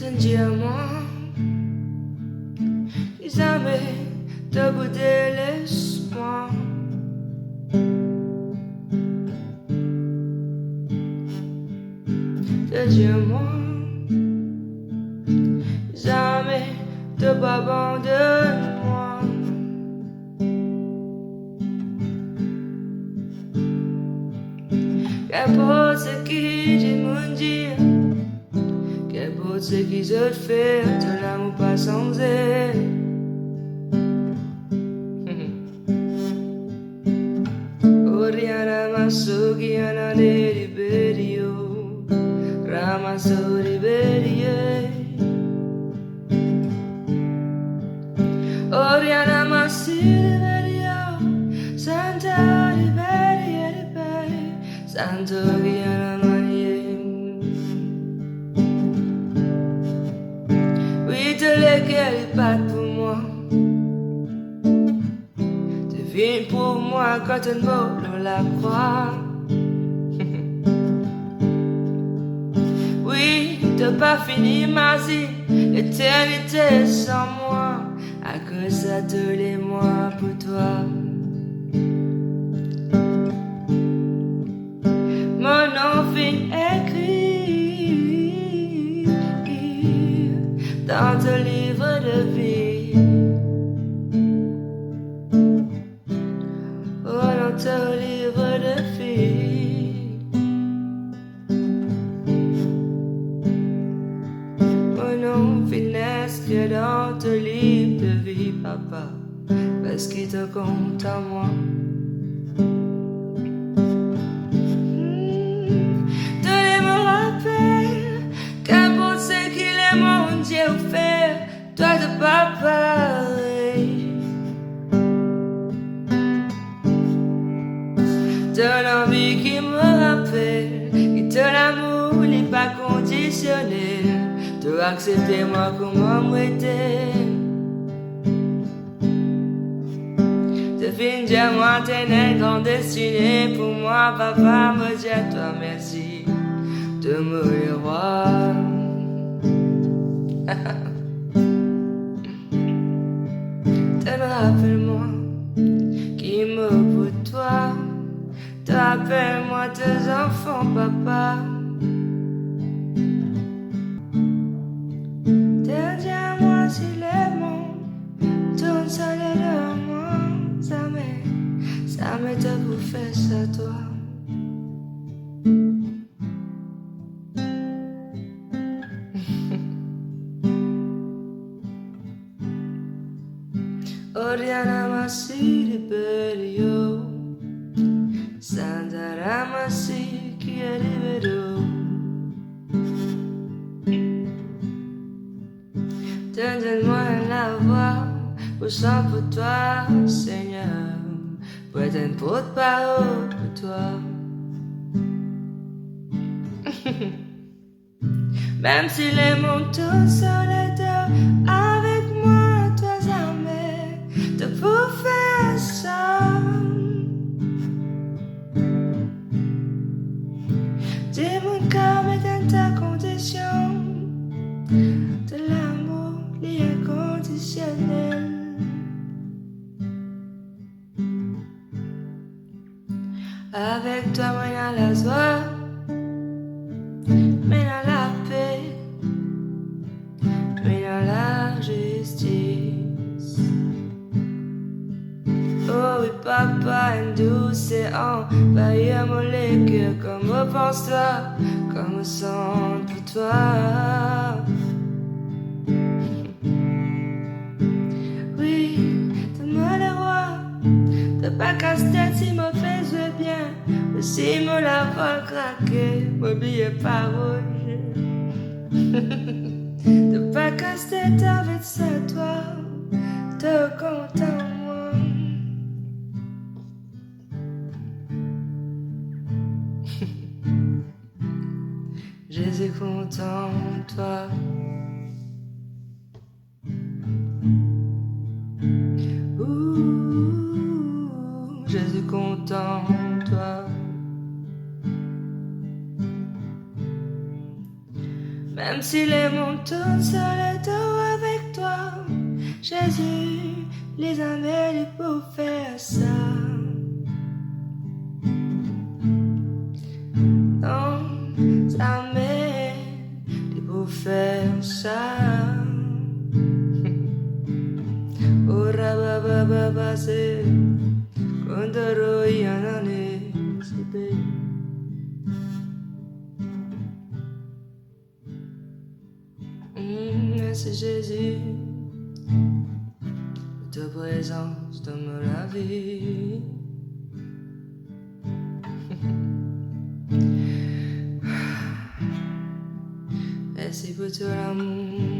d'un diamant. Jamais te bouder l'espoir. De diamant. Jamais te abandonne-moi. Qu'importe ce qui dit mon dire, qu'importe ce qui se fait, de l'amour pas sans aide. Oriana Masugi Anane Liberio Ramaso Liberie Oriana Masi Liberio Santa Liberie Liberie Santo Guiana Manie. Oui, te lesquels battent pour moi. Viens pour moi quand un mot dans la croix. Oui, t'as pas fini ma vie, l'éternité sans moi. À cause ça tous les mois pour toi. Mon nom fin écrit dans ton livre de vie. Ton livre de vie. Mon nom finesse que dans ton livre de vie, papa, parce qu'il te compte à moi. Tenez me rappel, qu'importe ce qu'il est mon Dieu fait, toi de papa. Ton envie qui me rappelle que ton amour n'est pas conditionnel. Tu acceptes moi comme moi j'étais. Tu finis de moi t'es grande destinée pour moi, papa me dit à toi merci de me le voir. Rappelle-moi qui me pour toi. Rappelle-moi tes enfants, papa. Dis-moi si les mondes tournent sur les deux mois. Ça m'est de vous faire ça, toi. Oriana Masi Liberio Santa Masi qui est libéré. Donne-moi la voix pour chant pour toi, Seigneur, pour être un porte-parole pour toi. Même si les montagnes sont les deux, avec moi, toi jamais, te pour faire ça. Dis mon cœur est dans ta condition, de l'amour inconditionnel. Avec toi, moi, y'a la joie, mais dans la paix, mais dans la justice. Oh oui, papa, une douce et envahir mon cœur, comme pense-toi, comme sent pour toi. Oui, donne-moi le roi, de pas casse-tête si me faisait bien, mais si me la voix craquer, m'oubliez parole. De pas casse-tête avec ça, toi, te content moi. Jésus content toi. Jésus content toi. Même Même si les montagnes seraient avec toi, Jésus les a mêlés pour faire ça. Non, jamais pour faire ça. Ora baba baba se kondoro yanane sepe. Merci Jésus, ta présence dans la vie. Merci pour tout l'amour